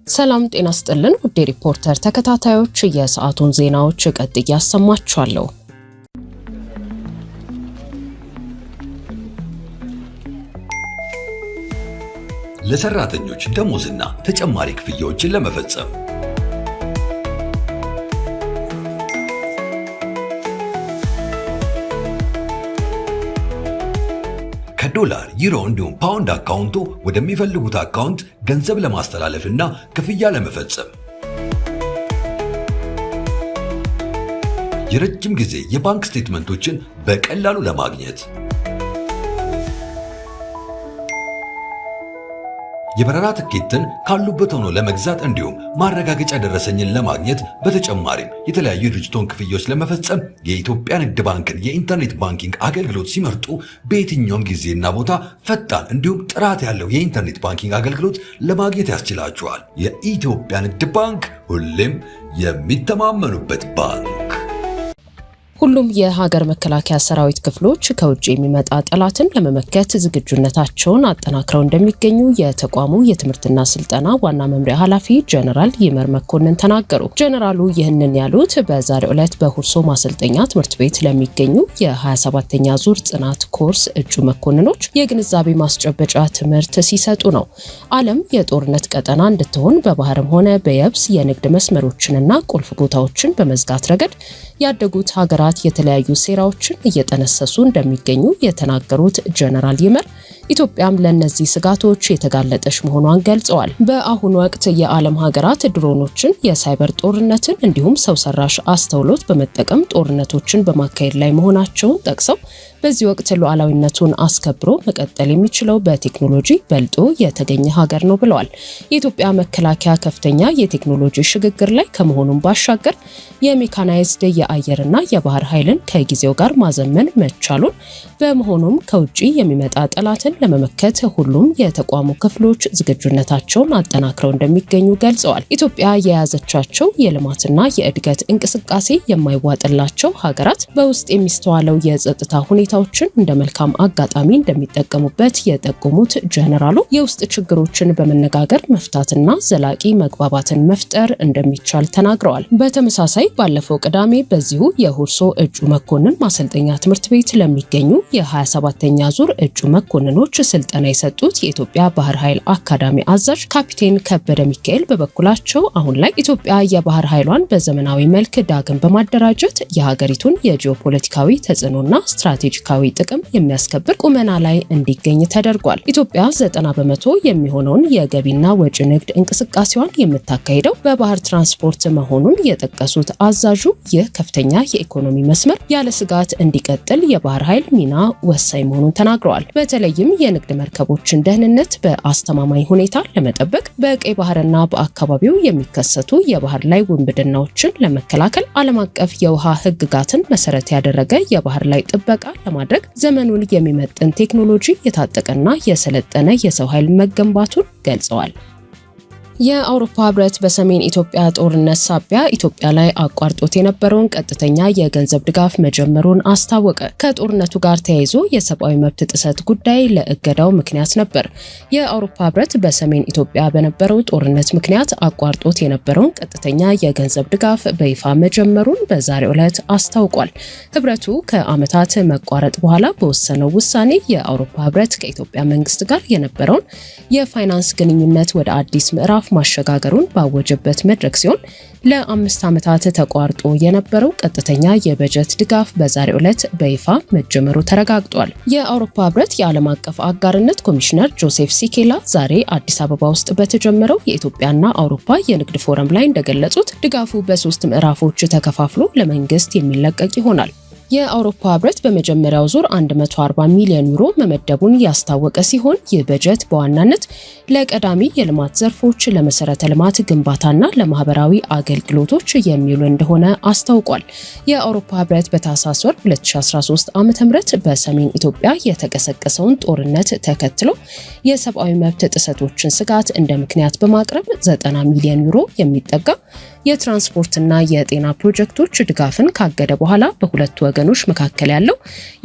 ሰላም ጤና ይስጥልን ውድ ሪፖርተር ተከታታዮች የሰዓቱን ዜናዎች ቀጥዬ ያሰማችኋለሁ። ለሰራተኞች ደሞዝና ተጨማሪ ክፍያዎችን ለመፈጸም ከዶላር ዩሮ እንዲሁም ፓውንድ አካውንቶ ወደሚፈልጉት አካውንት ገንዘብ ለማስተላለፍና ክፍያ ለመፈጸም የረጅም ጊዜ የባንክ ስቴትመንቶችን በቀላሉ ለማግኘት የበረራ ትኬትን ካሉበት ሆኖ ለመግዛት እንዲሁም ማረጋገጫ ደረሰኝን ለማግኘት በተጨማሪም የተለያዩ ድርጅቶች ክፍያዎች ለመፈጸም የኢትዮጵያ ንግድ ባንክን የኢንተርኔት ባንኪንግ አገልግሎት ሲመርጡ በየትኛውም ጊዜና ቦታ ፈጣን እንዲሁም ጥራት ያለው የኢንተርኔት ባንኪንግ አገልግሎት ለማግኘት ያስችላቸዋል። የኢትዮጵያ ንግድ ባንክ ሁሌም የሚተማመኑበት ባንክ። ሁሉም የሀገር መከላከያ ሰራዊት ክፍሎች ከውጭ የሚመጣ ጠላትን ለመመከት ዝግጁነታቸውን አጠናክረው እንደሚገኙ የተቋሙ የትምህርትና ስልጠና ዋና መምሪያ ኃላፊ ጀነራል ይመር መኮንን ተናገሩ። ጀነራሉ ይህንን ያሉት በዛሬው ዕለት በሁርሶ ማሰልጠኛ ትምህርት ቤት ለሚገኙ የ27ኛ ዙር ጽናት ኮርስ እጩ መኮንኖች የግንዛቤ ማስጨበጫ ትምህርት ሲሰጡ ነው። ዓለም የጦርነት ቀጠና እንድትሆን በባህርም ሆነ በየብስ የንግድ መስመሮችንና ቁልፍ ቦታዎችን በመዝጋት ረገድ ያደጉት ሀገራት የተለያዩ ሴራዎችን እየጠነሰሱ እንደሚገኙ የተናገሩት ጀነራል ይመር ኢትዮጵያም ለነዚህ ስጋቶች የተጋለጠች መሆኗን ገልጸዋል። በአሁኑ ወቅት የዓለም ሀገራት ድሮኖችን፣ የሳይበር ጦርነትን እንዲሁም ሰው ሰራሽ አስተውሎት በመጠቀም ጦርነቶችን በማካሄድ ላይ መሆናቸውን ጠቅሰው በዚህ ወቅት ሉዓላዊነቱን አስከብሮ መቀጠል የሚችለው በቴክኖሎጂ በልጦ የተገኘ ሀገር ነው ብለዋል። የኢትዮጵያ መከላከያ ከፍተኛ የቴክኖሎጂ ሽግግር ላይ ከመሆኑን ባሻገር የሜካናይዝድ የአየርና የባህር ኃይልን ከጊዜው ጋር ማዘመን መቻሉን በመሆኑም ከውጪ የሚመጣ ጠላትን ለመመከት ሁሉም የተቋሙ ክፍሎች ዝግጁነታቸውን አጠናክረው እንደሚገኙ ገልጸዋል። ኢትዮጵያ የያዘቻቸው የልማትና የእድገት እንቅስቃሴ የማይዋጥላቸው ሀገራት በውስጥ የሚስተዋለው የጸጥታ ሁኔታዎችን እንደ መልካም አጋጣሚ እንደሚጠቀሙበት የጠቆሙት ጀነራሉ የውስጥ ችግሮችን በመነጋገር መፍታትና ዘላቂ መግባባትን መፍጠር እንደሚቻል ተናግረዋል። በተመሳሳይ ባለፈው ቅዳሜ በዚሁ የሁርሶ እጩ መኮንን ማሰልጠኛ ትምህርት ቤት ለሚገኙ የ27ኛ ዙር እጩ መኮንኖች ስልጠና የሰጡት የኢትዮጵያ ባህር ኃይል አካዳሚ አዛዥ ካፒቴን ከበደ ሚካኤል በበኩላቸው አሁን ላይ ኢትዮጵያ የባህር ኃይሏን በዘመናዊ መልክ ዳግም በማደራጀት የሀገሪቱን የጂኦፖለቲካዊ ተጽዕኖና ስትራቴጂካዊ ጥቅም የሚያስከብር ቁመና ላይ እንዲገኝ ተደርጓል። ኢትዮጵያ 90% የሚሆነውን የገቢና ወጪ ንግድ እንቅስቃሴዋን የምታካሂደው በባህር ትራንስፖርት መሆኑን የጠቀሱት አዛዡ ይህ ከፍተኛ የኢኮኖሚ መስመር ያለ ስጋት እንዲቀጥል የባህር ኃይል ሚና ወሳኝ መሆኑን ተናግረዋል። በተለይም የንግድ መርከቦችን ደህንነት በአስተማማኝ ሁኔታ ለመጠበቅ በቀይ ባህርና በአካባቢው የሚከሰቱ የባህር ላይ ውንብድናዎችን ለመከላከል ዓለም አቀፍ የውሃ ሕግጋትን መሰረት ያደረገ የባህር ላይ ጥበቃ ለማድረግ ዘመኑን የሚመጥን ቴክኖሎጂ የታጠቀና የሰለጠነ የሰው ኃይል መገንባቱን ገልጸዋል። የአውሮፓ ህብረት በሰሜን ኢትዮጵያ ጦርነት ሳቢያ ኢትዮጵያ ላይ አቋርጦት የነበረውን ቀጥተኛ የገንዘብ ድጋፍ መጀመሩን አስታወቀ። ከጦርነቱ ጋር ተያይዞ የሰብአዊ መብት ጥሰት ጉዳይ ለእገዳው ምክንያት ነበር። የአውሮፓ ህብረት በሰሜን ኢትዮጵያ በነበረው ጦርነት ምክንያት አቋርጦት የነበረውን ቀጥተኛ የገንዘብ ድጋፍ በይፋ መጀመሩን በዛሬው ዕለት አስታውቋል። ህብረቱ ከዓመታት መቋረጥ በኋላ በወሰነው ውሳኔ የአውሮፓ ህብረት ከኢትዮጵያ መንግስት ጋር የነበረውን የፋይናንስ ግንኙነት ወደ አዲስ ምዕራፍ ማሸጋገሩን ባወጀበት መድረክ ሲሆን ለ5 ዓመታት ተቋርጦ የነበረው ቀጥተኛ የበጀት ድጋፍ በዛሬው ዕለት በይፋ መጀመሩ ተረጋግጧል። የአውሮፓ ህብረት የዓለም አቀፍ አጋርነት ኮሚሽነር ጆሴፍ ሲኬላ ዛሬ አዲስ አበባ ውስጥ በተጀመረው የኢትዮጵያና አውሮፓ የንግድ ፎረም ላይ እንደገለጹት ድጋፉ በ3 ምዕራፎች ተከፋፍሎ ለመንግስት የሚለቀቅ ይሆናል። የአውሮፓ ህብረት በመጀመሪያው ዙር 140 ሚሊዮን ዩሮ መመደቡን ያስታወቀ ሲሆን ይህ በጀት በዋናነት ለቀዳሚ የልማት ዘርፎች፣ ለመሰረተ ልማት ግንባታና ለማህበራዊ አገልግሎቶች የሚውል እንደሆነ አስታውቋል። የአውሮፓ ህብረት በታህሳስ ወር 2013 ዓ.ም በሰሜን ኢትዮጵያ የተቀሰቀሰውን ጦርነት ተከትሎ የሰብአዊ መብት ጥሰቶችን ስጋት እንደ ምክንያት በማቅረብ 90 ሚሊዮን ዩሮ የሚጠጋ የትራንስፖርትና የጤና ፕሮጀክቶች ድጋፍን ካገደ በኋላ በሁለቱ ወገኖች ወገኖች መካከል ያለው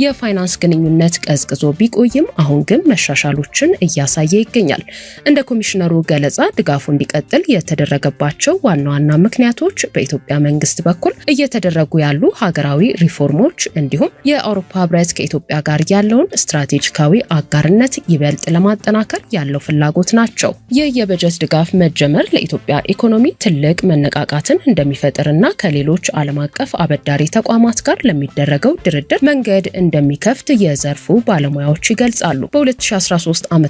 የፋይናንስ ግንኙነት ቀዝቅዞ ቢቆይም አሁን ግን መሻሻሎችን እያሳየ ይገኛል። እንደ ኮሚሽነሩ ገለጻ ድጋፉ እንዲቀጥል የተደረገባቸው ዋና ዋና ምክንያቶች በኢትዮጵያ መንግስት በኩል እየተደረጉ ያሉ ሀገራዊ ሪፎርሞች እንዲሁም የአውሮፓ ህብረት ከኢትዮጵያ ጋር ያለውን ስትራቴጂካዊ አጋርነት ይበልጥ ለማጠናከር ያለው ፍላጎት ናቸው። ይህ የበጀት ድጋፍ መጀመር ለኢትዮጵያ ኢኮኖሚ ትልቅ መነቃቃትን እንደሚፈጥርና ከሌሎች ዓለም አቀፍ አበዳሪ ተቋማት ጋር ለሚደረገው ድርድር መንገድ እንደሚከፍት የዘርፉ ባለሙያዎች ይገልጻሉ። በ2013 ዓ.ም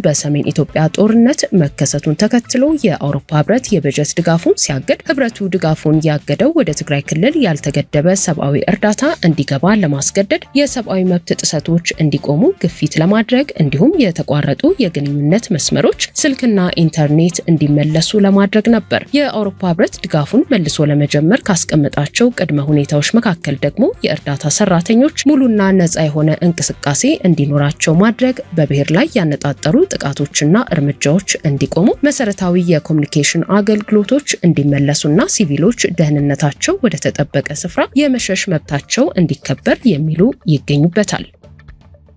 በሰሜን ኢትዮጵያ ጦርነት መከሰቱን ተከትሎ የአውሮፓ ህብረት የበጀት ድጋፉን ሲያገድ ህብረቱ ድጋፉን ያገደው ወደ ትግራይ ክልል ያልተገደበ ሰብአዊ እርዳታ እንዲገባ ለማስገደድ የሰብአዊ መብት ጥሰቶች እንዲቆሙ ግፊት ለማድረግ እንዲሁም የተቋረጡ የግንኙነት መስመሮች ስልክና ኢንተርኔት እንዲመለሱ ለማድረግ ነበር። የአውሮፓ ህብረት ድጋፉን መልሶ ለመጀመር ካስቀመጣቸው ቅድመ ሁኔታዎች መካከል ደግሞ የእርዳታ ሰራተኞች ሙሉና ነፃ የሆነ እንቅስቃሴ እንዲኖራቸው ማድረግ፣ በብሔር ላይ ያነጣጠሩ ጥቃቶችና እርምጃዎች እንዲቆሙ፣ መሰረታዊ የኮሙኒኬሽን አገልግሎቶች እንዲመለሱና ሲቪሎች ደህንነታቸው ወደ ተጠበቀ ስፍራ የመሸሽ መብታቸው እንዲከበር የሚሉ ይገኙበታል።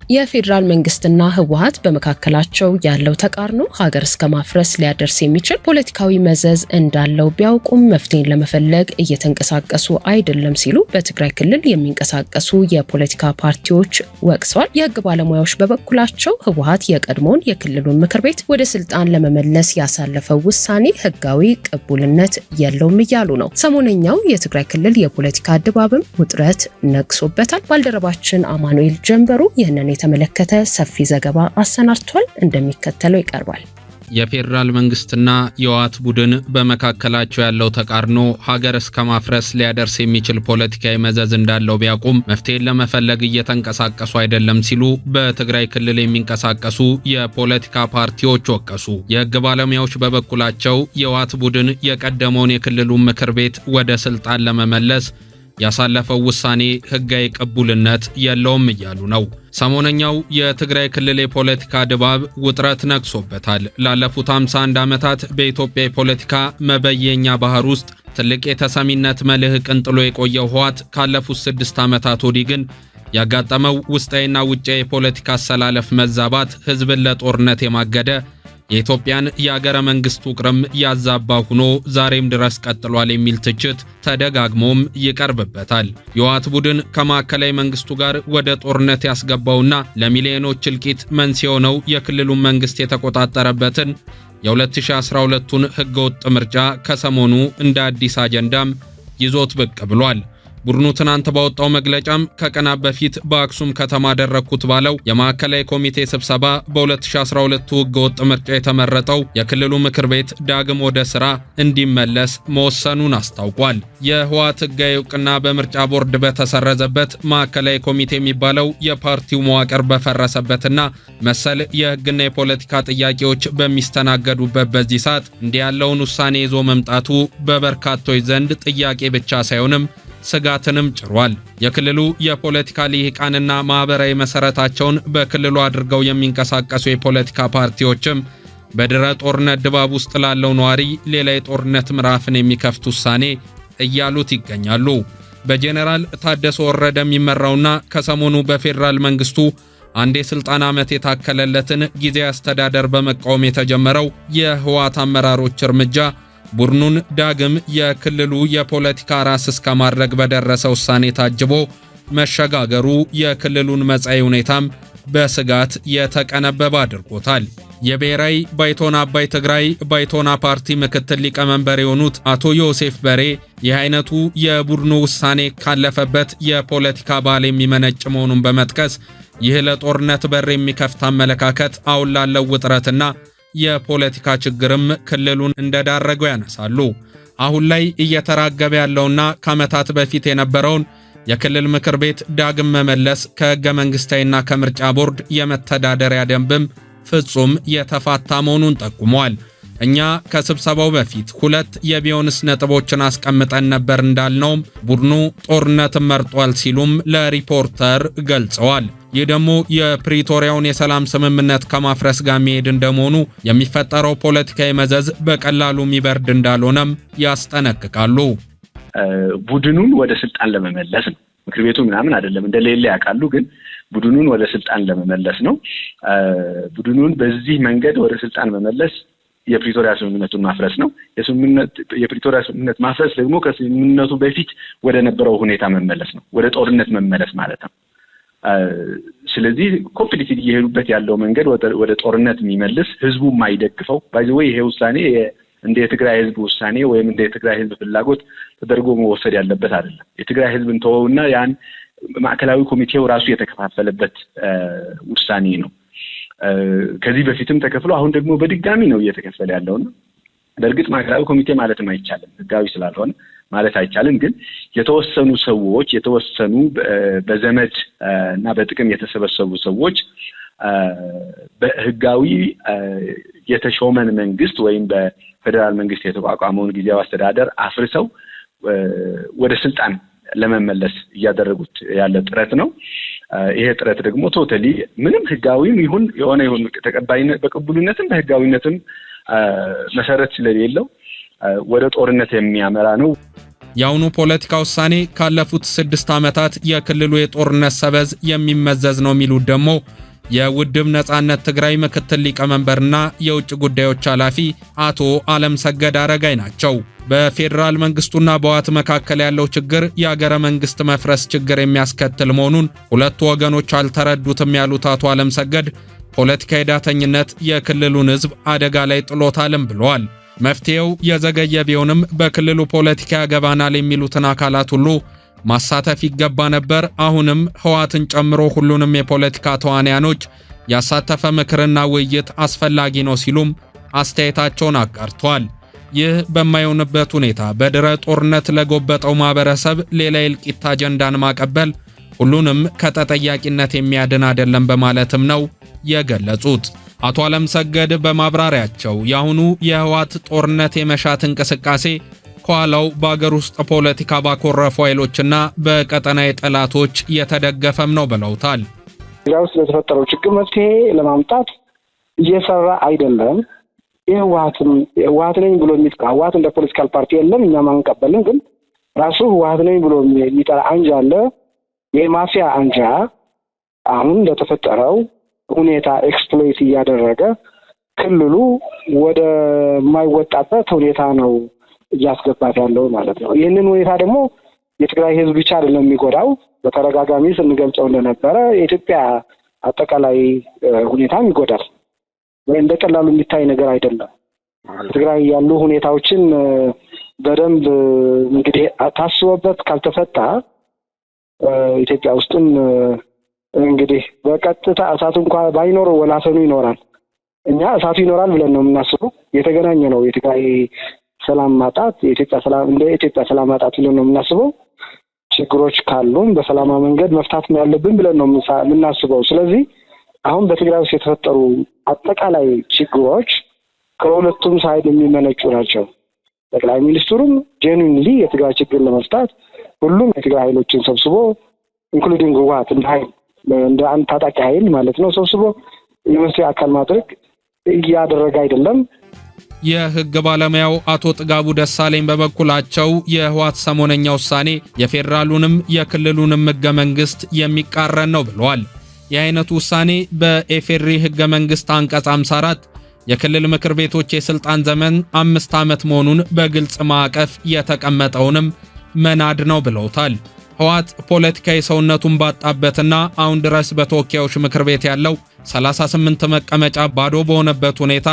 የፌዴራል መንግስትና ህወሓት በመካከላቸው ያለው ተቃርኖ ሀገር እስከ ማፍረስ ሊያደርስ የሚችል ፖለቲካዊ መዘዝ እንዳለው ቢያውቁም መፍትሄን ለመፈለግ እየተንቀሳቀሱ አይደለም ሲሉ በትግራይ ክልል የሚንቀሳቀሱ የፖለቲካ ፓርቲዎች ወቅሰዋል። የህግ ባለሙያዎች በበኩላቸው ህወሓት የቀድሞውን የክልሉን ምክር ቤት ወደ ስልጣን ለመመለስ ያሳለፈው ውሳኔ ህጋዊ ቅቡልነት የለውም እያሉ ነው። ሰሞነኛው የትግራይ ክልል የፖለቲካ ድባብም ውጥረት ነግሶበታል። ባልደረባችን አማኑኤል ጀንበሩ ይህንን የተመለከተ ሰፊ ዘገባ አሰናድቷል፣ እንደሚከተለው ይቀርባል። የፌዴራል መንግስትና የህወሓት ቡድን በመካከላቸው ያለው ተቃርኖ ሀገር እስከ ማፍረስ ሊያደርስ የሚችል ፖለቲካዊ መዘዝ እንዳለው ቢያውቁም መፍትሄን ለመፈለግ እየተንቀሳቀሱ አይደለም ሲሉ በትግራይ ክልል የሚንቀሳቀሱ የፖለቲካ ፓርቲዎች ወቀሱ። የህግ ባለሙያዎች በበኩላቸው የህወሓት ቡድን የቀደመውን የክልሉን ምክር ቤት ወደ ስልጣን ለመመለስ ያሳለፈው ውሳኔ ህጋዊ ቅቡልነት የለውም እያሉ ነው። ሰሞነኛው የትግራይ ክልል የፖለቲካ ድባብ ውጥረት ነግሶበታል። ላለፉት 51 ዓመታት በኢትዮጵያ የፖለቲካ መበየኛ ባህር ውስጥ ትልቅ የተሰሚነት መልህቅን ጥሎ የቆየው ህወሓት ካለፉት 6 ዓመታት ወዲህ ግን ያጋጠመው ውስጣዊና ውጫዊ የፖለቲካ አሰላለፍ መዛባት ህዝብን ለጦርነት የማገደ የኢትዮጵያን የአገረ መንግስት ውቅርም ያዛባ ሆኖ ዛሬም ድረስ ቀጥሏል የሚል ትችት ተደጋግሞም ይቀርብበታል። የህወሓት ቡድን ከማዕከላዊ መንግስቱ ጋር ወደ ጦርነት ያስገባውና ለሚሊዮኖች እልቂት መንስኤ ሆነው የክልሉን መንግስት የተቆጣጠረበትን የ2012ቱን ህገወጥ ምርጫ ከሰሞኑ እንደ አዲስ አጀንዳም ይዞት ብቅ ብሏል። ቡድኑ ትናንት ባወጣው መግለጫም ከቀናት በፊት በአክሱም ከተማ ደረኩት ባለው የማዕከላዊ ኮሚቴ ስብሰባ በ2012 ህገወጥ ምርጫ የተመረጠው የክልሉ ምክር ቤት ዳግም ወደ ስራ እንዲመለስ መወሰኑን አስታውቋል። የህወሓት ህጋዊ እውቅና በምርጫ ቦርድ በተሰረዘበት ማዕከላዊ ኮሚቴ የሚባለው የፓርቲው መዋቅር በፈረሰበትና መሰል የህግና የፖለቲካ ጥያቄዎች በሚስተናገዱበት በዚህ ሰዓት እንዲህ ያለውን ውሳኔ ይዞ መምጣቱ በበርካቶች ዘንድ ጥያቄ ብቻ ሳይሆንም ስጋትንም ጭሯል። የክልሉ የፖለቲካ ልሂቃንና ማህበራዊ መሰረታቸውን በክልሉ አድርገው የሚንቀሳቀሱ የፖለቲካ ፓርቲዎችም በድረ ጦርነት ድባብ ውስጥ ላለው ነዋሪ ሌላ የጦርነት ምዕራፍን የሚከፍት ውሳኔ እያሉት ይገኛሉ። በጄኔራል ታደሰ ወረደ የሚመራውና ከሰሞኑ በፌዴራል መንግስቱ አንድ የስልጣን ዓመት የታከለለትን ጊዜያዊ አስተዳደር በመቃወም የተጀመረው የህወሓት አመራሮች እርምጃ ቡድኑን ዳግም የክልሉ የፖለቲካ ራስ እስከ ማድረግ በደረሰ ውሳኔ ታጅቦ መሸጋገሩ የክልሉን መጻኢ ሁኔታም በስጋት የተቀነበበ አድርጎታል። የብሔራዊ ባይቶና አባይ ትግራይ ባይቶና ፓርቲ ምክትል ሊቀመንበር የሆኑት አቶ ዮሴፍ በሬ ይህ አይነቱ የቡድኑ ውሳኔ ካለፈበት የፖለቲካ ባህል የሚመነጭ መሆኑን በመጥቀስ ይህ ለጦርነት በር የሚከፍት አመለካከት አሁን ላለው ውጥረትና የፖለቲካ ችግርም ክልሉን እንደዳረገው ያነሳሉ። አሁን ላይ እየተራገበ ያለውና ከዓመታት በፊት የነበረውን የክልል ምክር ቤት ዳግም መመለስ ከሕገ መንግሥታዊና ከምርጫ ቦርድ የመተዳደሪያ ደንብም ፍጹም የተፋታ መሆኑን ጠቁመዋል። እኛ ከስብሰባው በፊት 2 የቢዮንስ ነጥቦችን አስቀምጠን ነበር እንዳልነውም ቡድኑ ጦርነትን መርጧል ሲሉም ለሪፖርተር ገልጸዋል። ይህ ደግሞ የፕሪቶሪያውን የሰላም ስምምነት ከማፍረስ ጋር መሄድ እንደመሆኑ የሚፈጠረው ፖለቲካዊ መዘዝ በቀላሉ የሚበርድ እንዳልሆነም ያስጠነቅቃሉ። ቡድኑን ወደ ስልጣን ለመመለስ ነው። ምክር ቤቱ ምናምን አይደለም እንደሌለ ያውቃሉ። ግን ቡድኑን ወደ ስልጣን ለመመለስ ነው። ቡድኑን በዚህ መንገድ ወደ ስልጣን መመለስ የፕሪቶሪያ ስምምነቱን ማፍረስ ነው። የፕሪቶሪያ ስምምነት ማፍረስ ደግሞ ከስምምነቱ በፊት ወደ ነበረው ሁኔታ መመለስ ነው፣ ወደ ጦርነት መመለስ ማለት ነው። ስለዚህ ኮምፕሊትሊ እየሄዱበት ያለው መንገድ ወደ ጦርነት የሚመልስ ህዝቡ የማይደግፈው ባይዘው ይሄ ውሳኔ እንደ የትግራይ ህዝብ ውሳኔ ወይም እንደ የትግራይ ህዝብ ፍላጎት ተደርጎ መወሰድ ያለበት አይደለም። የትግራይ ህዝብን ተወውና ያን ማዕከላዊ ኮሚቴው ራሱ የተከፋፈለበት ውሳኔ ነው። ከዚህ በፊትም ተከፍሎ አሁን ደግሞ በድጋሚ ነው እየተከፈለ ያለውና በእርግጥ ማዕከላዊ ኮሚቴ ማለትም አይቻልም፣ ህጋዊ ስላልሆነ ማለት አይቻልም። ግን የተወሰኑ ሰዎች የተወሰኑ በዘመድ እና በጥቅም የተሰበሰቡ ሰዎች በህጋዊ የተሾመን መንግስት ወይም በፌደራል መንግስት የተቋቋመውን ጊዜያዊ አስተዳደር አፍርሰው ወደ ስልጣን ለመመለስ እያደረጉት ያለ ጥረት ነው። ይሄ ጥረት ደግሞ ቶታሊ ምንም ህጋዊም ይሁን ተቀባይነት በቅቡልነትም በህጋዊነትም መሰረት ስለሌለው ወደ ጦርነት የሚያመራ ነው። የአሁኑ ፖለቲካ ውሳኔ ካለፉት 6 ዓመታት የክልሉ የጦርነት ሰበዝ የሚመዘዝ ነው የሚሉት ደግሞ የውድብ ነጻነት ትግራይ ምክትል ሊቀመንበርና የውጭ ጉዳዮች ኃላፊ አቶ አለምሰገድ አረጋይ ናቸው። በፌደራል መንግስቱና በህወሓት መካከል ያለው ችግር የሀገረ መንግስት መፍረስ ችግር የሚያስከትል መሆኑን ሁለቱ ወገኖች አልተረዱትም ያሉት አቶ አለምሰገድ ፖለቲካዊ ዳተኝነት የክልሉን ህዝብ አደጋ ላይ ጥሎታልም ብለዋል። መፍትሄው የዘገየ ቢሆንም በክልሉ ፖለቲካ ያገባናል የሚሉትን አካላት ሁሉ ማሳተፍ ይገባ ነበር። አሁንም ህወሓትን ጨምሮ ሁሉንም የፖለቲካ ተዋናዮች ያሳተፈ ምክርና ውይይት አስፈላጊ ነው ሲሉም አስተያየታቸውን አጋርተዋል። ይህ በማይሆንበት ሁኔታ በድረ ጦርነት ለጎበጠው ማህበረሰብ ሌላ የእልቂት አጀንዳን ማቀበል ሁሉንም ከተጠያቂነት የሚያድን አይደለም በማለትም ነው የገለጹት። አቶ አለምሰገድ በማብራሪያቸው የአሁኑ የህወሓት ጦርነት የመሻት እንቅስቃሴ ከኋላው በአገር ውስጥ ፖለቲካ ባኮረፉ ኃይሎችና በቀጠናዊ ጠላቶች የተደገፈም ነው ብለውታል። ትግራይ ውስጥ ለተፈጠረው ችግር መፍትሄ ለማምጣት እየሰራ አይደለም። ህወሓት ነኝ ብሎ የሚጠራ ህወሓት እንደ ፖለቲካል ፓርቲ የለም፣ እኛም አንቀበልም። ግን ራሱ ህወሓት ነኝ ብሎ የሚጠራ አንጃ አለ። የማፊያ አንጃ አሁን ለተፈጠረው ሁኔታ ኤክስፕሎይት እያደረገ ክልሉ ወደ ማይወጣበት ሁኔታ ነው እያስገባት ያለው ማለት ነው። ይህንን ሁኔታ ደግሞ የትግራይ ህዝብ ብቻ አይደለም የሚጎዳው። በተረጋጋሚ ስንገልጸው እንደነበረ የኢትዮጵያ አጠቃላይ ሁኔታም ይጎዳል። እንደ ቀላሉ የሚታይ ነገር አይደለም። ትግራይ ያሉ ሁኔታዎችን በደንብ እንግዲህ ታስቦበት ካልተፈታ ኢትዮጵያ ውስጥም እንግዲህ በቀጥታ እሳቱ እንኳን ባይኖር ወላፈኑ ይኖራል። እኛ እሳቱ ይኖራል ብለን ነው የምናስበው። የተገናኘ ነው የትግራይ ሰላም ማጣት የኢትዮጵያ ሰላም ማጣት ብለን ነው የምናስበው። ችግሮች ካሉም በሰላማዊ መንገድ መፍታት ያለብን ብለን ነው የምናስበው። ስለዚህ አሁን በትግራይ ውስጥ የተፈጠሩ አጠቃላይ ችግሮች ከሁለቱም ሳይድ የሚመነጩ ናቸው። ጠቅላይ ሚኒስትሩም ጄኑዊንሊ የትግራይ ችግር ለመፍታት ሁሉም የትግራይ ኃይሎችን ሰብስቦ ኢንክሉዲንግ ህወሓት እንደ አንድ ታጣቂ ኃይል ማለት ነው ሰብስቦ የመፍትሄ አካል ማድረግ እያደረገ አይደለም። የህግ ባለሙያው አቶ ጥጋቡ ደሳለኝ በበኩላቸው የህወሓት ሰሞነኛ ውሳኔ የፌደራሉንም የክልሉንም ህገ መንግስት የሚቃረን ነው ብለዋል። የአይነቱ ውሳኔ በኢፌዴሪ ህገ መንግስት አንቀጽ 54 የክልል ምክር ቤቶች የስልጣን ዘመን 5 ዓመት መሆኑን በግልጽ ማዕቀፍ የተቀመጠውንም መናድ ነው ብለውታል። ህወሓት ፖለቲካዊ ሰውነቱን ባጣበትና አሁን ድረስ በተወካዮች ምክር ቤት ያለው 38 መቀመጫ ባዶ በሆነበት ሁኔታ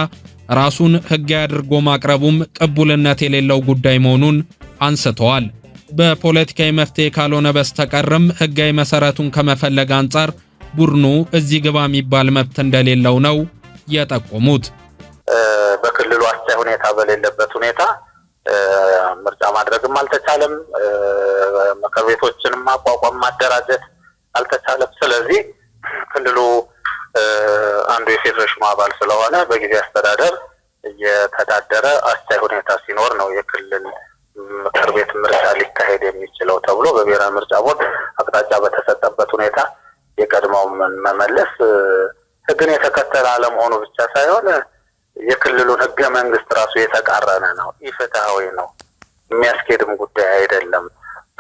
ራሱን ህጋዊ አድርጎ ማቅረቡም ቅቡልነት የሌለው ጉዳይ መሆኑን አንስተዋል። በፖለቲካዊ መፍትሄ ካልሆነ በስተቀርም ህጋዊ መሰረቱን ከመፈለግ አንጻር ቡድኑ እዚህ ግባ የሚባል መብት እንደሌለው ነው የጠቆሙት። በክልሉ አስቻይ ሁኔታ በሌለበት ሁኔታ ምርጫ ማድረግም አልተቻለም። ምክር ቤቶችንም ማቋቋም ማደራጀት አልተቻለም። ስለዚህ ክልሉ አንዱ የፌዴሬሽኑ አባል ስለሆነ በጊዜ አስተዳደር እየተዳደረ አስቻይ ሁኔታ ሲኖር ነው የክልል ምክር ቤት ምርጫ ሊካሄድ የሚችለው ተብሎ በብሔራዊ ምርጫ ቦርድ አቅጣጫ በተሰጠበት ሁኔታ የቀድሞው መመለስ ህግን የተከተለ አለመሆኑ ብቻ ሳይሆን የክልሉን ህገ መንግስት ራሱ የተቃረነ ነው፣ ኢፍትሃዊ ነው፣ የሚያስኬድም ጉዳይ አይደለም።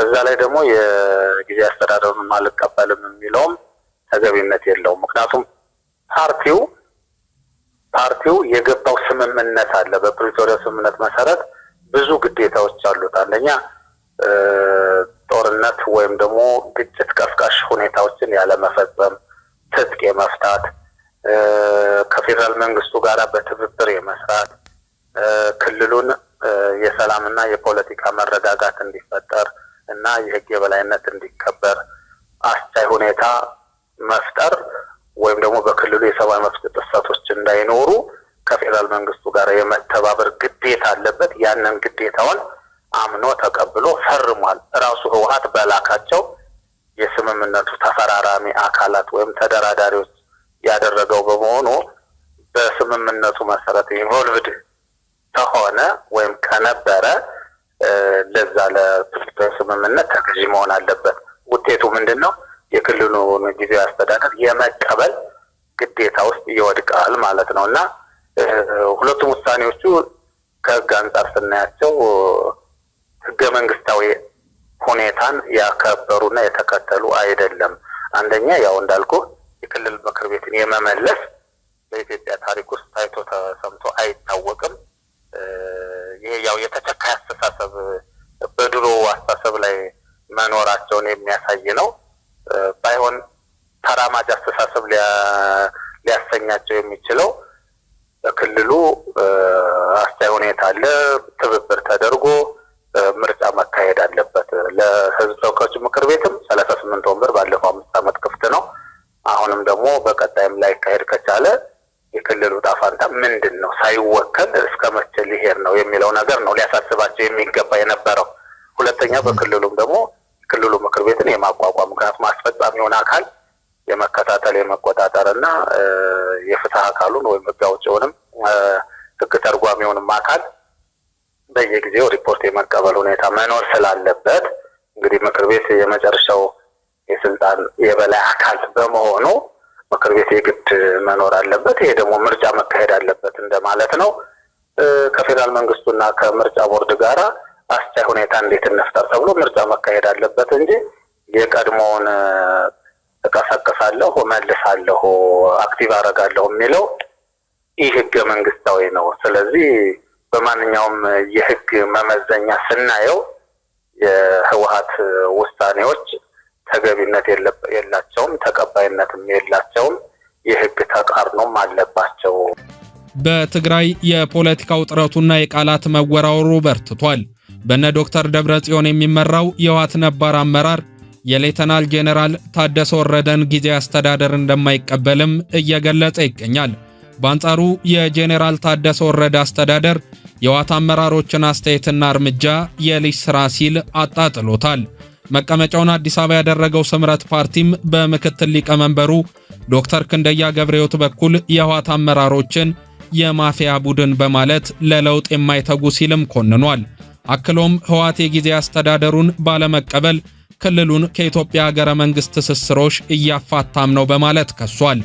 በዛ ላይ ደግሞ የጊዜ አስተዳደሩን ማልቀበልም የሚለውም ተገቢነት የለውም። ምክንያቱም ፓርቲው የገባው ስምምነት አለ። በፕሪቶሪያ ስምምነት መሰረት ብዙ ግዴታዎች አሉት። አንደኛ ጦርነት ወይም ደግሞ ግጭት ቀስቃሽ ሁኔታዎችን ያለመፈጸም፣ ትጥቅ የመፍታት፣ ከፌደራል መንግስቱ ጋር በትብብር የመስራት፣ ክልሉን የሰላምና የፖለቲካ መረጋጋት እንዲፈጠር እና የህግ የበላይነት እንዲከበር አስቻይ ሁኔታ መፍጠር ወይም ደግሞ በክልሉ የሰብአዊ መብት ጥሰቶች እንዳይኖሩ ከፌደራል መንግስቱ ጋር የመተባበር ግዴታ አለበት። ያንን ግዴታውን አምኖ ተቀብሎ ፈርሟል። ራሱ ህወሓት በላካቸው የስምምነቱ ተፈራራሚ አካላት ወይም ተደራዳሪዎች ያደረገው በመሆኑ በስምምነቱ መሰረት ኢንቮልቭድ ከሆነ ወይም ከነበረ ለዛ ለፕሪቶሪያ ስምምነት ተገዢ መሆን አለበት። ውጤቱ ምንድነው? የክልሉን ጊዜያዊ አስተዳደር የመቀበል ግዴታ ውስጥ ይወድቃል ማለት ነው እና ሁለቱም ውሳኔዎቹ ከህግ አንጻር ስናያቸው ህገ መንግስታዊ ሁኔታን ያከበሩና የተከተሉ አይደለም። አንደኛ ያው እንዳልኩ የክልል ምክር ቤትን የመመለስ በኢትዮጵያ ታሪክ ውስጥ ታይቶ ተሰምቶ አይታወቅም። ይሄ ያው የተቸካይ አስተሳሰብ በድሮ አስተሳሰብ ላይ መኖራቸውን የሚያሳይ ነው። ባይሆን ተራማጅ አስተሳሰብ ሊያሰኛቸው የሚችለው በክልሉ አስቻይ ሁኔታ አለ፣ ትብብር ተደርጎ ምርጫ መካሄድ አለበት። ለህዝብ ተወካዮች ምክር ቤትም 38 ወንበር ባለፈው 5 ዓመት ክፍት ነው። አሁንም ደግሞ በቀጣይም ላይ ካሄድ ከቻለ የክልሉ ጣፋንታ ምንድነው? ሳይወከል እስከ መቼ ሊሄድ ነው የሚለው ነገር ነው ሊያሳስባቸው የሚገባ የነበረው። ሁለተኛ በክልሉም ደግሞ ክልሉ ምክር ቤትን የማቋቋም ምክንያቱም አስፈጻሚውን አካል የመከታተል የመቆጣጠርና የፍትህ አካሉን ወይም ህግ አውጪውንም ህግ ተርጓሚውንም አካል በየጊዜው ሪፖርት የመቀበል ሁኔታ መኖር ስላለበት እንግዲህ ምክር ቤት የመጨረሻው የስልጣን የበላይ አካል በመሆኑ ምክር ቤት የግድ መኖር አለበት። ይሄ ደግሞ ምርጫ መካሄድ አለበት እንደማለት ነው። ከፌደራል መንግስቱና ከምርጫ ቦርድ ጋራ አስቻይ ሁኔታ እንዴት እንፍጠር ተብሎ ምርጫ መካሄድ አለበት እንጂ የቀድሞውን ተቀሰቀሳለሁ መልሳለሁ አክቲቭ አደርጋለሁ የሚለው ይህ ህገ መንግስታዊ ነው። ስለዚህ በማንኛውም የህግ መመዘኛ ስናየው የህወሓት ውሳኔዎች ተገቢነት የላቸውም፣ ተቀባይነትም የላቸውም፣ የህግ ተቃርኖም አለባቸው። በትግራይ የፖለቲካ ውጥረቱና የቃላት መወራወሩ በርትቷል። በነ ዶክተር ደብረጽዮን የሚመራው የህወሓት ነባር አመራር የሌተናል ጄኔራል ታደሰ ወረደን ጊዜያዊ አስተዳደር እንደማይቀበልም እየገለጸ ይገኛል። በአንጻሩ የጄኔራል ታደሰ ወረደ አስተዳደር የህወሓት አመራሮችን አስተያየትና እርምጃ የልጅ ስራ ሲል አጣጥሎታል። መቀመጫውን አዲስ አበባ ያደረገው ስምረት ፓርቲም በምክትል ሊቀመንበሩ ዶክተር ክንደያ ገብረሕይወት በኩል የህወሓት አመራሮችን የማፊያ ቡድን በማለት ለለውጥ የማይተጉ ሲልም ኮንኗል። አክሎም ህወሓት የጊዜያዊ አስተዳደሩን ባለመቀበል ክልሉን ከኢትዮጵያ ሀገረ መንግስት ትስስሮች እያፋታም ነው በማለት ከሷል።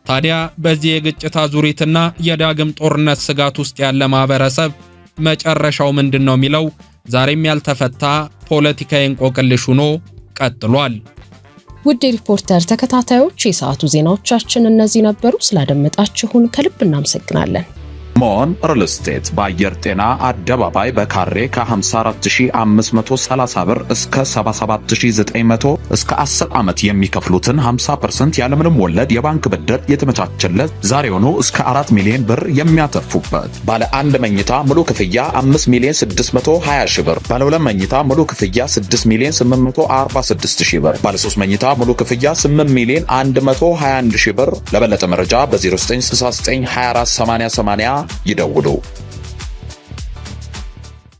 ታዲያ በዚህ የግጭት አዙሪትና የዳግም ጦርነት ስጋት ውስጥ ያለ ማህበረሰብ መጨረሻው ምንድነው የሚለው ዛሬም ያልተፈታ ፖለቲካዊ እንቆቅልሽ ሆኖ ቀጥሏል። ውድ ሪፖርተር ተከታታዮች የሰዓቱ ዜናዎቻችን እነዚህ ነበሩ። ስላደመጣችሁን ከልብ እናመሰግናለን። ሞን ሪል ስቴት በአየር ጤና አደባባይ በካሬ ከ54530 ብር እስከ 77900 እስከ 10 ዓመት የሚከፍሉትን 50% ያለምንም ወለድ የባንክ ብድር የተመቻቸለት ዛሬውኑ እስከ 4 ሚሊዮን ብር የሚያተርፉበት ባለ 1 መኝታ ሙሉ ክፍያ 5 ሚሊዮን 620 ሺህ ብር፣ ባለ 2 መኝታ ሙሉ ክፍያ 6 ሚሊዮን 846 ሺህ ብር፣ ባለ 3 መኝታ ሙሉ ክፍያ 8 ሚሊዮን 121 ሺህ ብር። ለበለጠ መረጃ በ0969248080 ይደውሉ።